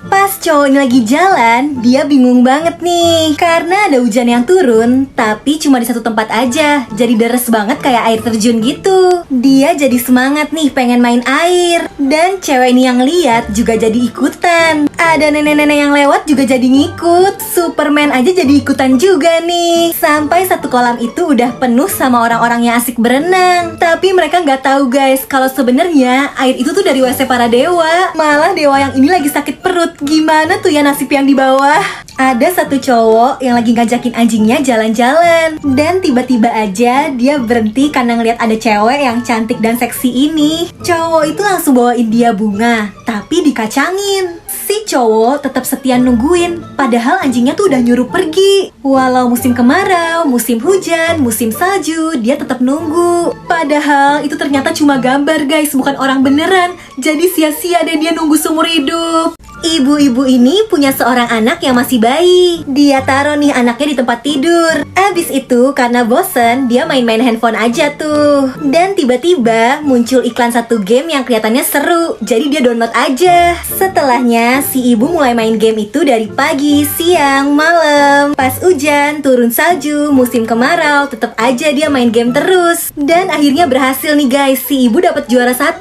Pas cowok ini lagi jalan, dia bingung banget nih karena ada hujan yang turun, tapi cuma di satu tempat aja. Jadi deres banget kayak air terjun gitu. Dia jadi semangat nih pengen main air. Dan cewek ini yang lihat juga jadi ikutan. Ada nenek-nenek yang lewat juga jadi ngikut. Superman aja jadi ikutan juga nih. Sampai satu kolam itu udah penuh sama orang-orang yang asik berenang. Tapi mereka nggak tahu guys kalau sebenarnya air itu tuh dari WC para dewa. Malah dewa yang ini lagi sakit perut. Gimana tuh ya nasib yang di bawah? Ada satu cowok yang lagi ngajakin anjingnya jalan-jalan. Dan tiba-tiba aja dia berhenti karena ngeliat ada cewek yang cantik dan seksi ini. Cowok itu langsung bawain dia bunga, tapi dikacangin. Si cowok tetap setia nungguin, padahal anjingnya tuh udah nyuruh pergi. Walau musim kemarau, musim hujan, musim salju, dia tetap nunggu. Padahal itu ternyata cuma gambar guys, bukan orang beneran. Jadi sia-sia deh dia nunggu seumur hidup. Ibu-ibu ini punya seorang anak yang masih bayi. Dia taruh nih anaknya di tempat tidur. Abis itu karena bosen, dia main-main handphone aja tuh. Dan tiba-tiba muncul iklan satu game yang kelihatannya seru. Jadi dia download aja. Setelahnya si ibu mulai main game itu dari pagi, siang, malam. Pas hujan, turun salju, musim kemarau, tetap aja dia main game terus. Dan akhirnya berhasil nih guys, si ibu dapat juara 1.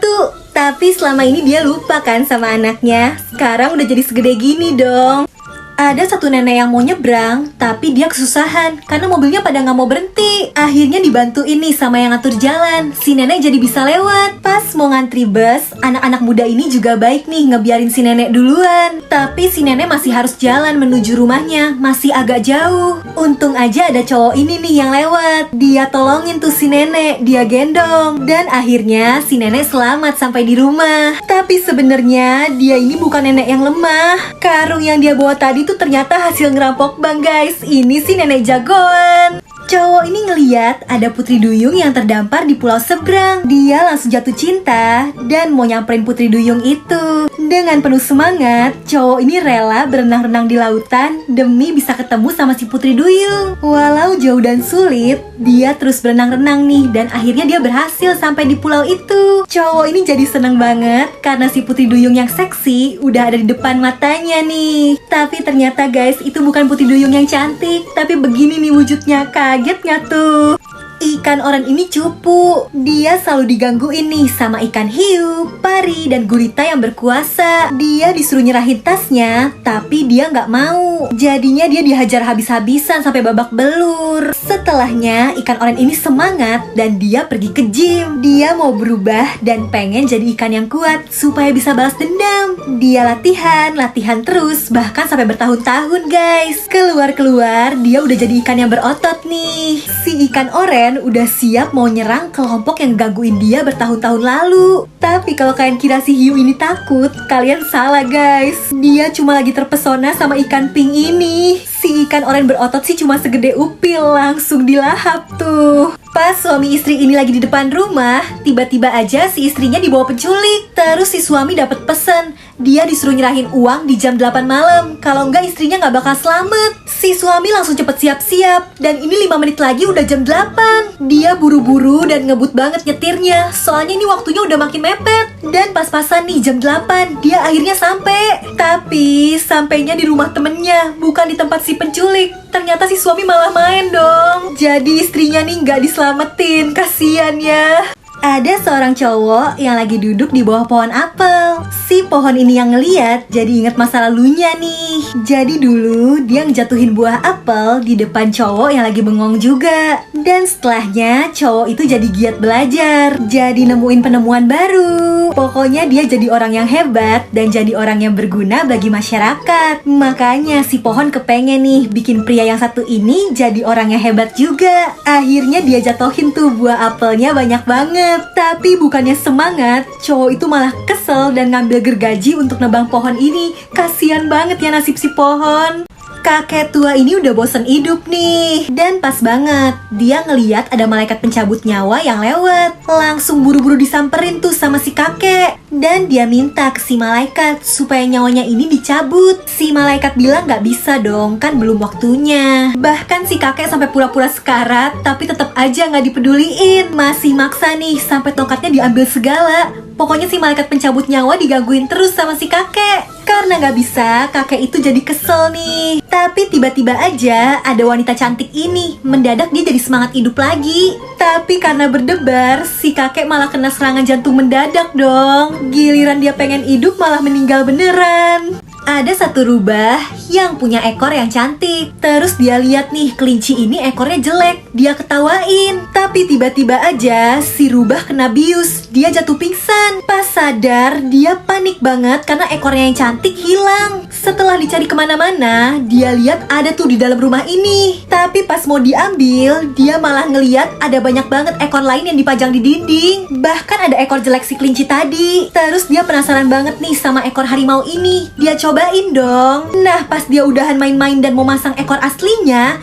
Tapi selama ini dia lupa kan sama anaknya. Sekarang udah jadi segede gini dong. Ada satu nenek yang mau nyebrang, tapi dia kesusahan karena mobilnya pada nggak mau berhenti. Akhirnya dibantuin nih sama yang ngatur jalan. Si nenek jadi bisa lewat. Pas mau ngantri bus, anak-anak muda ini juga baik nih ngebiarin si nenek duluan. Tapi si nenek masih harus jalan menuju rumahnya, masih agak jauh. Untung aja ada cowok ini nih yang lewat. Dia tolongin tuh si nenek, dia gendong. Dan akhirnya si nenek selamat sampai di rumah. Tapi sebenarnya dia ini bukan nenek yang lemah. Karung yang dia bawa tadi itu ternyata hasil ngerampok bank guys. Ini sih nenek jagoan. Cowok ini ngeliat ada putri duyung yang terdampar di pulau seberang. Dia langsung jatuh cinta dan mau nyamperin putri duyung itu. Dengan penuh semangat, cowok ini rela berenang-renang di lautan demi bisa ketemu sama si putri duyung. Walau jauh dan sulit, dia terus berenang-renang nih dan akhirnya dia berhasil sampai di pulau itu. Cowok ini jadi seneng banget karena si putri duyung yang seksi udah ada di depan matanya nih. Tapi ternyata guys, itu bukan putri duyung yang cantik, tapi begini nih wujudnya. Kaget nggak tuh? Ikan oren ini cupu. Dia selalu digangguin nih sama ikan hiu, pari, dan gurita yang berkuasa. Dia disuruh nyerahin tasnya, tapi dia nggak mau. Jadinya dia dihajar habis-habisan sampai babak belur. Setelahnya ikan oren ini semangat dan dia pergi ke gym. Dia mau berubah dan pengen jadi ikan yang kuat supaya bisa balas dendam. Dia latihan terus bahkan sampai bertahun-tahun guys. Keluar dia udah jadi ikan yang berotot nih. Si ikan oren udah siap mau nyerang kelompok yang gangguin dia bertahun-tahun lalu. Tapi kalau kalian kira si hiu ini takut, kalian salah guys. Dia cuma lagi terpesona sama ikan pink ini. Si ikan oren berotot sih cuma segede upil, langsung dilahap tuh. Pas suami istri ini lagi di depan rumah, tiba-tiba aja si istrinya dibawa penculik. Terus si suami dapat pesan, dia disuruh nyerahin uang di jam 8 malam. Kalau enggak istrinya nggak bakal selamat. Si suami langsung cepet siap-siap. Dan ini 5 menit lagi udah jam 8. Dia buru-buru dan ngebut banget nyetirnya. Soalnya ini waktunya udah makin mepet. Dan pas-pasan nih jam 8, dia akhirnya sampai. Tapi sampainya di rumah temennya, bukan di tempat si penculik. Ternyata si suami malah main dong. Jadi istrinya nih nggak diselamatin, kasian ya. Ada seorang cowok yang lagi duduk di bawah pohon apel. Si pohon ini yang ngeliat jadi inget masa lalunya nih. Jadi dulu dia ngejatuhin buah apel di depan cowok yang lagi bengong juga. Dan setelahnya cowok itu jadi giat belajar, jadi nemuin penemuan baru. Pokoknya dia jadi orang yang hebat dan jadi orang yang berguna bagi masyarakat. Makanya si pohon kepengen nih bikin pria yang satu ini jadi orang yang hebat juga. Akhirnya dia jatohin tuh buah apelnya banyak banget. Tapi bukannya semangat, cowok itu malah kesel dan ngambil gergaji untuk nebang pohon ini. Kasian banget ya nasib si pohon. Kakek tua ini udah bosen hidup nih. Dan pas banget, dia ngeliat ada malaikat pencabut nyawa yang lewat. Langsung buru-buru disamperin tuh sama si kakek. Dan dia minta ke si malaikat supaya nyawanya ini dicabut. Si malaikat bilang gak bisa dong, kan belum waktunya. Bahkan si kakek sampai pura-pura sekarat, tapi tetap aja gak dipeduliin. Masih maksa nih, sampai tongkatnya diambil segala. Pokoknya si malaikat pencabut nyawa digangguin terus sama si kakek. Karena gak bisa, kakek itu jadi kesel nih. Tapi tiba-tiba aja ada wanita cantik ini. Mendadak dia jadi semangat hidup lagi. Tapi karena berdebar, si kakek malah kena serangan jantung mendadak dong. Giliran dia pengen hidup malah meninggal beneran. Ada satu rubah yang punya ekor yang cantik. Terus dia lihat nih, kelinci ini ekornya jelek. Dia ketawain. Tapi tiba-tiba aja si rubah kena bius. Dia jatuh pingsan. Pas sadar, dia panik banget karena ekornya yang cantik hilang. Setelah dicari kemana-mana, dia lihat ada tuh di dalam rumah ini. Tapi pas mau diambil, dia malah ngeliat ada banyak banget ekor lain yang dipajang di dinding. Bahkan ada ekor jelek si kelinci tadi. Terus dia penasaran banget nih sama ekor harimau ini. Dia cobain dong. Nah, pas dia udahan main-main dan mau masang ekor aslinya,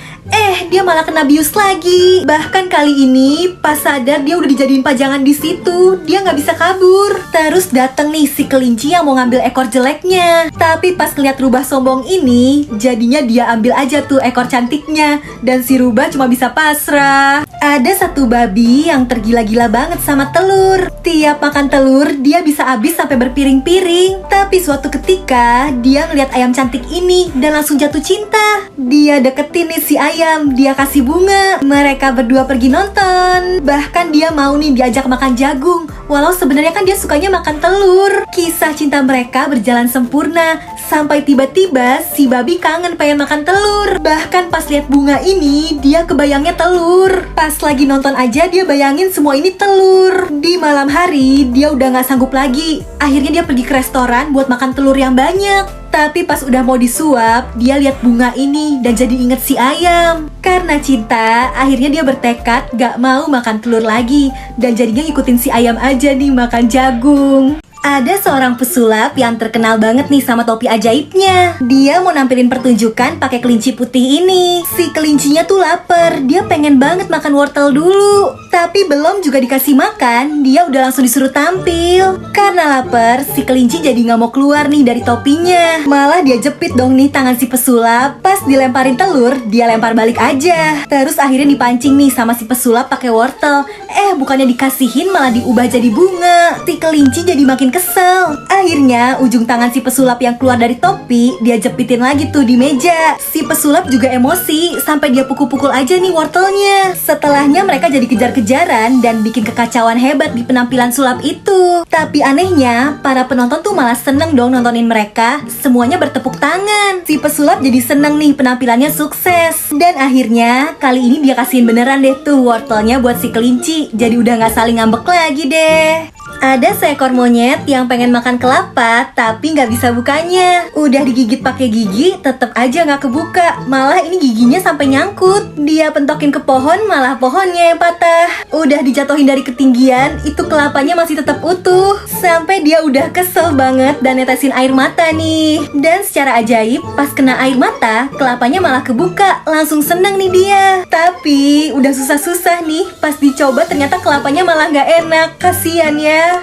dia malah kena bius lagi. Bahkan kali ini pas sadar dia udah dijadiin pajangan di situ. Dia nggak bisa kabur. Terus dateng nih si kelinci yang mau ngambil ekor jeleknya. Tapi pas ngeliat rubah sombong ini, jadinya dia ambil aja tuh ekor cantiknya. Dan si rubah cuma bisa pasrah. Ada satu babi yang tergila-gila banget sama telur. Tiap makan telur, dia bisa habis sampai berpiring-piring. Tapi suatu ketika, dia ngeliat ayam cantik ini dan langsung jatuh cinta. Dia deketin nih si ayam, dia kasih bunga. Mereka berdua pergi nonton. Bahkan dia mau nih diajak makan jagung. Walau sebenarnya kan dia sukanya makan telur. Kisah cinta mereka berjalan sempurna. Sampai tiba-tiba si babi kangen pengen makan telur. Bahkan pas lihat bunga ini, dia kebayangnya telur. Pas lagi nonton aja dia bayangin semua ini telur. Di malam hari, dia udah gak sanggup lagi. Akhirnya dia pergi ke restoran buat makan telur yang banyak. Tapi pas udah mau disuap, dia lihat bunga ini dan jadi inget si ayam. Karena cinta, akhirnya dia bertekad gak mau makan telur lagi. Dan jadinya ngikutin si ayam aja nih makan jagung. Ada seorang pesulap yang terkenal banget nih sama topi ajaibnya. Dia mau nampilin pertunjukan pakai kelinci putih ini. Si kelincinya tuh lapar, dia pengen banget makan wortel dulu. Tapi belum juga dikasih makan, dia udah langsung disuruh tampil. Karena lapar, si kelinci jadi gak mau keluar nih dari topinya. Malah dia jepit dong nih tangan si pesulap. Pas dilemparin telur, dia lempar balik aja. Terus akhirnya dipancing nih sama si pesulap pakai wortel. Bukannya dikasihin malah diubah jadi bunga. Si kelinci jadi makin kesel. Akhirnya ujung tangan si pesulap yang keluar dari topi dia jepitin lagi tuh di meja. Si pesulap juga emosi sampai dia pukul-pukul aja nih wortelnya. Setelahnya mereka jadi kejar-kejaran dan bikin kekacauan hebat di penampilan sulap itu. Tapi anehnya para penonton tuh malah seneng dong nontonin mereka. Semuanya bertepuk tangan. Si pesulap jadi seneng nih penampilannya sukses. Dan akhirnya kali ini dia kasihin beneran deh tuh wortelnya buat si kelinci. Jadi udah gak saling ngambek lagi deh. Ada seekor monyet yang pengen makan kelapa tapi nggak bisa bukanya. Udah digigit pakai gigi, tetep aja nggak kebuka. Malah ini giginya sampai nyangkut. Dia pentokin ke pohon, malah pohonnya yang patah. Udah dijatuhin dari ketinggian, itu kelapanya masih tetap utuh. Sampai dia udah kesel banget dan netesin air mata nih. Dan secara ajaib, pas kena air mata, kelapanya malah kebuka. Langsung seneng nih dia. Tapi udah susah-susah nih, pas dicoba ternyata kelapanya malah nggak enak. Kasian ya.